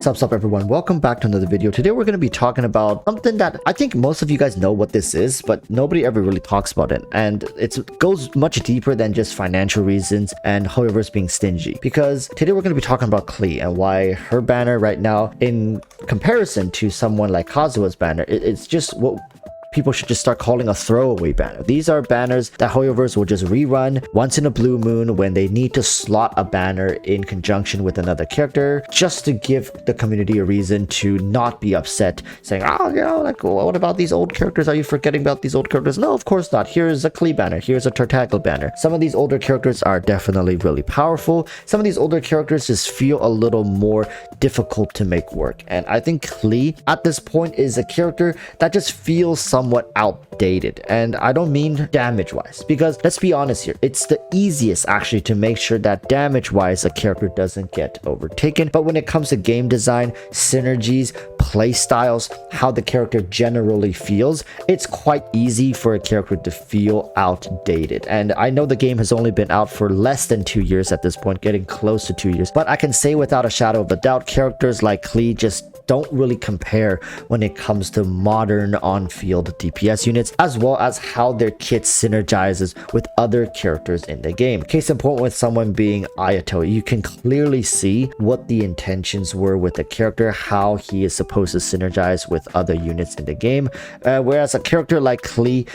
What's up everyone, welcome back to another video. Today we're going to be talking about something that I think most of you guys know what this is, but nobody ever really talks about it, and it goes much deeper than just financial reasons and however's being stingy. Because today we're going to be talking about Klee and why her banner right now, in comparison to someone like Kazuha's banner, it's just what people should just start calling a throwaway banner. These are banners that Hoyoverse will just rerun once in a blue moon when they need to slot a banner in conjunction with another character, just to give the community a reason to not be upset, saying, oh, you know, like, what about these old characters? Are you forgetting about these old characters? No, of course not. Here's a Klee banner. Here's a Turtagle banner. Some of these older characters are definitely really powerful. Some of these older characters just feel a little more difficult to make work. And I think Klee at this point is a character that just feels somewhat outdated, and I don't mean damage wise, because let's be honest here, it's the easiest actually to make sure that damage wise a character doesn't get overtaken. But when it comes to game design, synergies, play styles, how the character generally feels, it's quite easy for a character to feel outdated. And I know the game has only been out for less than 2 years at this point, getting close to 2 years, but I can say without a shadow of a doubt, characters like Klee just don't really compare when it comes to modern on-field DPS units, as well as how their kit synergizes with other characters in the game. Case in point with someone being Ayato, you can clearly see what the intentions were with the character, how he is supposed to synergize with other units in the game. Whereas a character like Klee,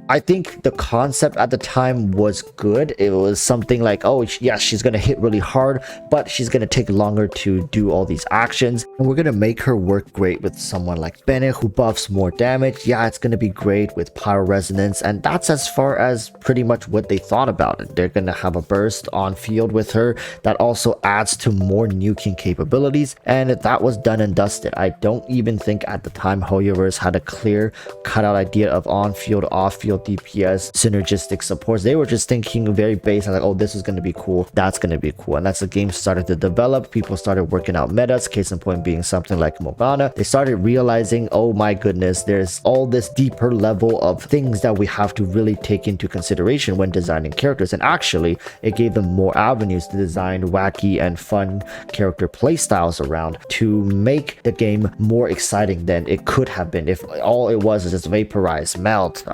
I think the concept at the time was good. It was something like, oh yeah, she's gonna hit really hard, but she's gonna take longer to do all these actions, and we're gonna make her work great with someone like Bennett who buffs more damage. Yeah, it's gonna be great with Pyro Resonance, and that's as far as pretty much what they thought about it. They're gonna have a burst on field with her that also adds to more nuking capabilities, and that was done and dusted. I don't even think at the time Hoyoverse had a clear cutout idea of on-field, off-field DPS synergistic supports. They were just thinking very basic, like, oh, this is going to be cool, that's going to be cool. And as the game started to develop, people started working out metas, case in point being something like Morgana. They started realizing, oh my goodness, there's all this deeper level of things that we have to really take into consideration when designing characters. And actually, it gave them more avenues to design wacky and fun character playstyles around to make the game more exciting than it could have been if all it was is just vaporize, melt,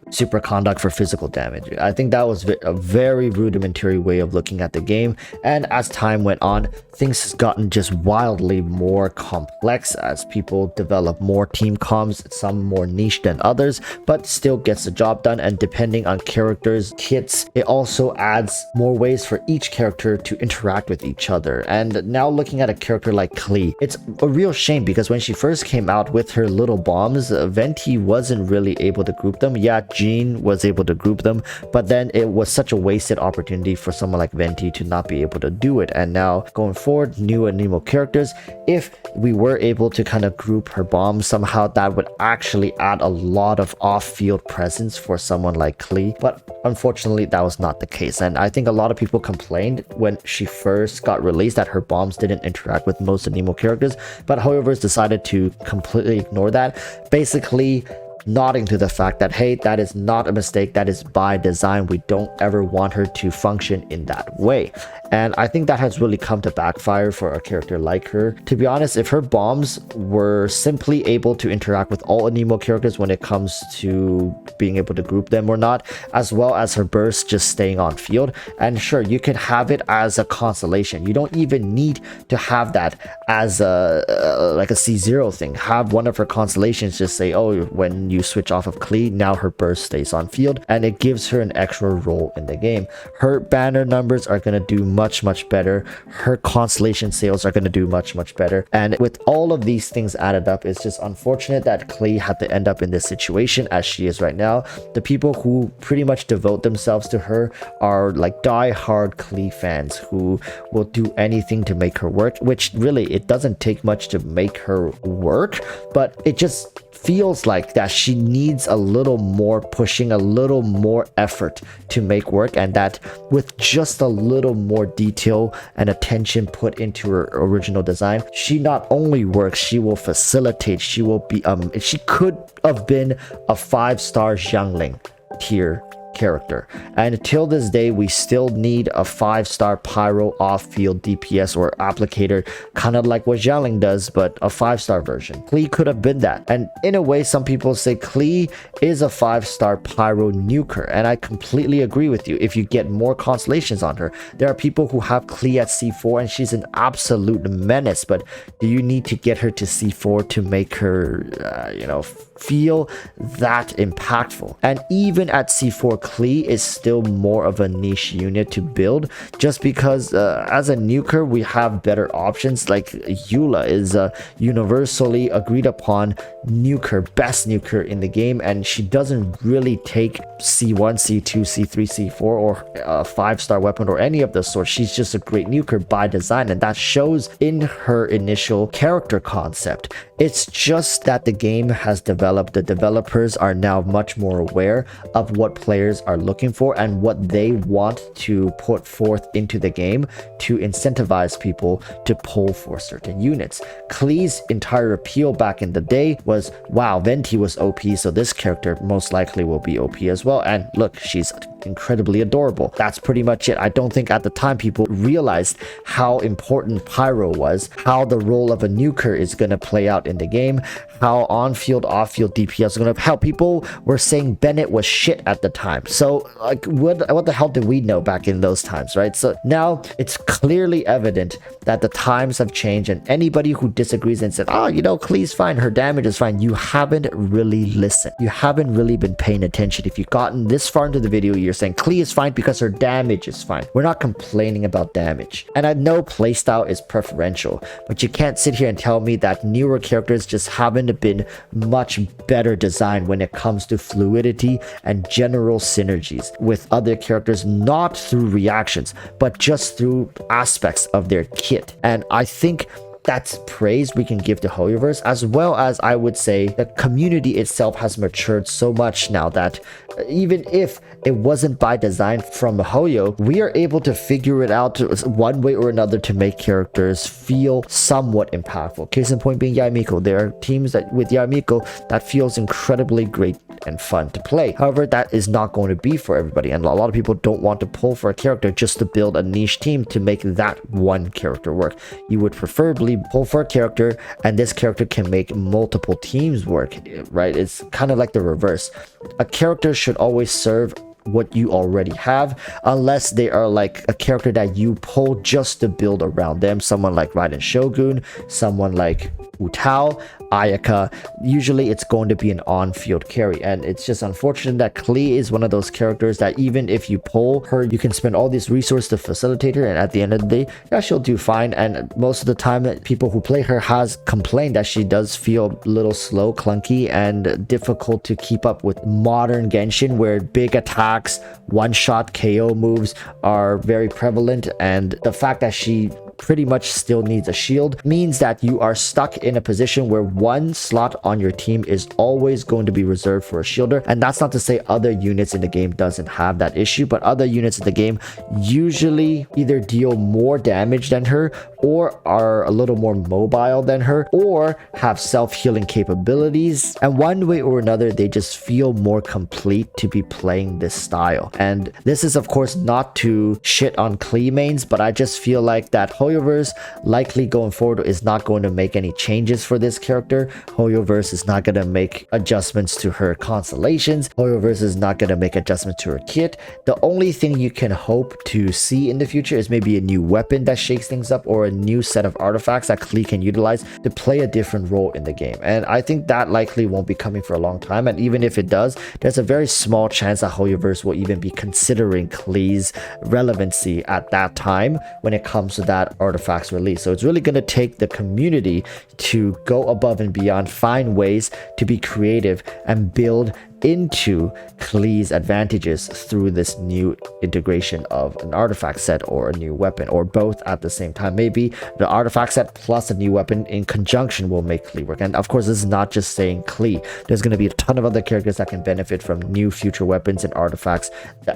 superconduct for physical damage. I think that was a very rudimentary way of looking at the game, and as time went on, things has gotten just wildly more complex as people develop more team comms, some more niche than others, but still gets the job done. And depending on characters, kits, it also adds more ways for each character to interact with each other. And now looking at a character like Klee, it's a real shame because when she first came out with her little bombs, Venti wasn't really able to group them. Yeah, Jean was able to group them, but then it was such a wasted opportunity for someone like Venti to not be able to do it. And now going forward, new and Nemo characters, if we were able to kind of group her bombs somehow, that would actually add a lot of off-field presence for someone like Klee. But unfortunately, that was not the case. And I think a lot of people complained when she first got released that her bombs didn't interact with most of Nemo characters, but however, decided to completely ignore that, basically nodding to the fact that, hey, that is not a mistake, that is by design. We don't ever want her to function in that way. And I think that has really come to backfire for a character like her. To be honest, if her bombs were simply able to interact with all Anemo characters when it comes to being able to group them or not, as well as her burst just staying on field, and sure, you can have it as a constellation. You don't even need to have that as a like a C0 thing. Have one of her constellations just say, oh, when you switch off of Klee, now her burst stays on field, and it gives her an extra role in the game. Her banner numbers are going to do much better. Her constellation sales are going to do much better. And with all of these things added up, it's just unfortunate that Klee had to end up in this situation as she is right now. The people who pretty much devote themselves to her are like die-hard Klee fans who will do anything to make her work, which really, it doesn't take much to make her work, but it just feels like that she needs a little more pushing, a little more effort to make work, and that with just a little more detail and attention put into her original design, she not only works, she will facilitate, she will be she could have been a 5-star Xiangling tier character. And till this day, we still need a 5-star pyro off-field DPS or applicator, kind of like what Xiaoling does, but a 5-star version. Klee could have been that. And in a way, some people say Klee is a 5-star pyro nuker, and I completely agree with you. If you get more constellations on her, there are people who have Klee at C4 and she's an absolute menace, but do you need to get her to C4 to make her feel that impactful? And even at C4, Klee is still more of a niche unit to build, just because as a nuker we have better options. Like Eula is a universally agreed upon nuker, best nuker in the game, and she doesn't really take C1, C2, C3, C4 or a 5-star weapon or any of the sorts. She's just a great nuker by design, and that shows in her initial character concept. It's just that the game has developed. The developers are now much more aware of what players are looking for and what they want to put forth into the game to incentivize people to pull for certain units. Klee's entire appeal back in the day was, wow, Venti was OP, so this character most likely will be OP as well. And look, she's incredibly adorable. That's pretty much it. I don't think at the time people realized how important pyro was, how the role of a nuker is going to play out in the game, how on-field, off-field DPS is going to help. People were saying Bennett was shit at the time. So like, what the hell did we know back in those times, right? So now it's clearly evident that the times have changed, and anybody who disagrees and said, oh, Klee's fine, her damage is fine, you haven't really listened. You haven't really been paying attention. If you've gotten this far into the video, you're saying Klee is fine because her damage is fine. We're not complaining about damage. And I know playstyle is preferential, but you can't sit here and tell me that newer characters just haven't been much better designed when it comes to fluidity and general synergies with other characters, not through reactions, but just through aspects of their kit. And I think that's praise we can give to Hoyoverse, as well as I would say the community itself has matured so much now that even if it wasn't by design from Hoyo, we are able to figure it out one way or another to make characters feel somewhat impactful. Case in point being Yaimiko. There are teams that with Yaimiko that feels incredibly great and fun to play. However, that is not going to be for everybody, and a lot of people don't want to pull for a character just to build a niche team to make that one character work. You would preferably pull for a character, and this character can make multiple teams work, right? It's kind of like the reverse. A character should always serve what you already have, unless they are like a character that you pull just to build around them. Someone like Raiden Shogun, someone like Wu Tao, Ayaka. Usually it's going to be an on-field carry, and it's just unfortunate that Klee is one of those characters that even if you pull her, you can spend all these resources to facilitate her, and at the end of the day, yeah, she'll do fine. And most of the time people who play her has complained that she does feel a little slow, clunky, and difficult to keep up with modern Genshin, where big attacks, one-shot KO moves are very prevalent, and the fact that she pretty much still needs a shield means that you are stuck in a position where one slot on your team is always going to be reserved for a shielder. And that's not to say other units in the game doesn't have that issue, but other units in the game usually either deal more damage than her, or are a little more mobile than her, or have self-healing capabilities, and one way or another they just feel more complete to be playing this style. And this is of course not to shit on Klee mains, but I just feel like that Hoyoverse likely going forward is not going to make any changes for this character. Hoyoverse is not going to make adjustments to her constellations. Hoyoverse is not going to make adjustments to her kit. The only thing you can hope to see in the future is maybe a new weapon that shakes things up, or a new set of artifacts that Klee can utilize to play a different role in the game. And I think that likely won't be coming for a long time, and even if it does, there's a very small chance that Hoyoverse will even be considering Klee's relevancy at that time when it comes to that artifacts release. So it's really going to take the community to go above and beyond, find ways to be creative and build into Klee's advantages through this new integration of an artifact set or a new weapon, or both at the same time. Maybe the artifact set plus a new weapon in conjunction will make Klee work. And of course, this is not just saying Klee. There's going to be a ton of other characters that can benefit from new future weapons and artifacts.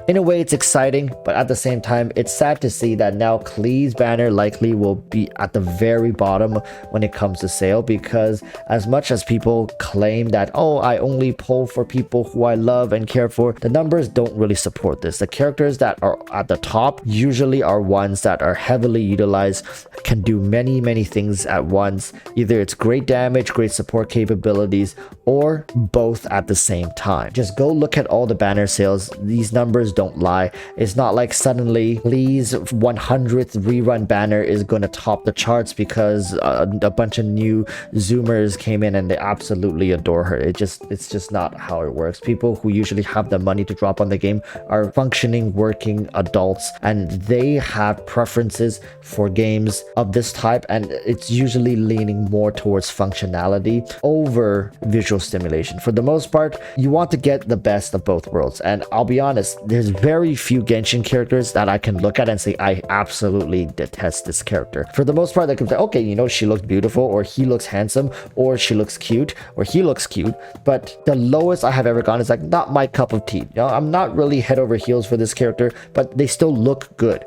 In a way, it's exciting, but at the same time, it's sad to see that now Klee's banner likely will be at the very bottom when it comes to sale, because as much as people claim that, oh, I only pull for people people who I love and care for, the numbers don't really support this. The characters that are at the top usually are ones that are heavily utilized, can do many things at once. Either it's great damage, great support capabilities, or both at the same time. Just go look at all the banner sales. These numbers don't lie. It's not like suddenly Klee's 100th rerun banner is going to top the charts because a bunch of new zoomers came in and they absolutely adore her. It's just not how it works. People who usually have the money to drop on the game are functioning working adults, and they have preferences for games of this type, and it's usually leaning more towards functionality over visual stimulation. For the most part, you want to get the best of both worlds, and I'll be honest, there's very few Genshin characters that I can look at and say I absolutely detest this character. For the most part, they can say, okay, you know, she looks beautiful, or he looks handsome, or she looks cute, or he looks cute, but the lowest I have ever gone is like not my cup of tea. You know, I'm not really head over heels for this character, but they still look good.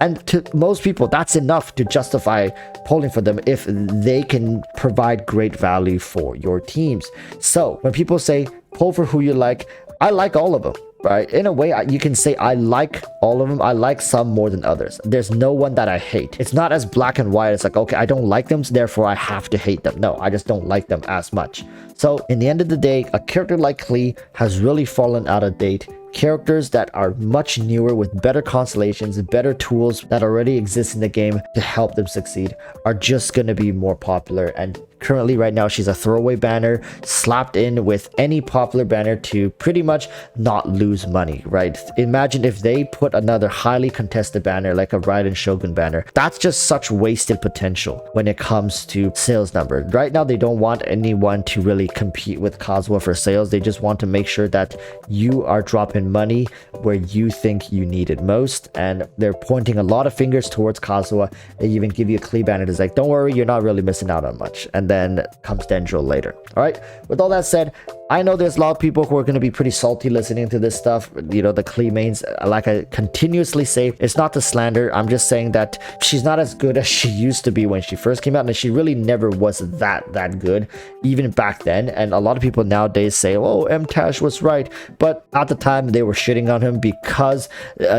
And to most people, that's enough to justify polling for them if they can provide great value for your teams. So when people say poll for who you like, I like all of them. Right? In a way, you can say I like all of them. I like some more than others. There's no one that I hate. It's not as black and white. It's like, okay, I don't like them, so therefore I have to hate them. No, I just don't like them as much. So in the end of the day, a character like Klee has really fallen out of date. Characters that are much newer with better constellations, better tools that already exist in the game to help them succeed are just going to be more popular. And currently right now, she's a throwaway banner slapped in with any popular banner to pretty much not lose money, right? Imagine if they put another highly contested banner like a Raiden Shogun banner. That's just such wasted potential when it comes to sales numbers. Right now, they don't want anyone to really compete with Kazuha for sales. They just want to make sure that you are dropping money where you think you need it most, and they're pointing a lot of fingers towards Kazuha. They even give you a Klee banner that's like, don't worry, you're not really missing out on much. And then comes Dendro later. All right, with all that said, I know there's a lot of people who are going to be pretty salty listening to this stuff. You know, the Klee mains, like I continuously say, it's not to slander. I'm just saying that she's not as good as she used to be when she first came out, and she really never was that good even back then. And a lot of people nowadays say, oh, MTash was right, but at the time they were shitting on him because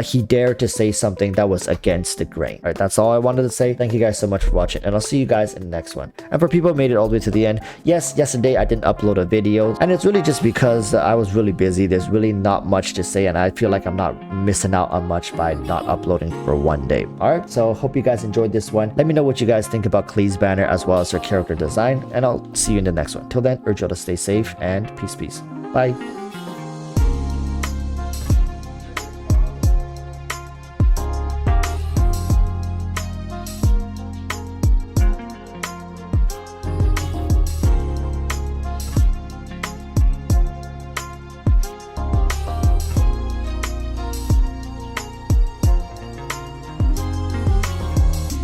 he dared to say something that was against the grain. All right, that's all I wanted to say. Thank you guys so much for watching, and I'll see you guys in the next one. And for people who made it all the way to the end, yes, yesterday I didn't upload a video, and it's really just because I was really busy. There's really not much to say, and I feel like I'm not missing out on much by not uploading for one day. All right, so hope you guys enjoyed this one. Let me know what you guys think about Klee's banner as well as her character design, and I'll see you in the next one. Till then, urge you all to stay safe and peace. Bye.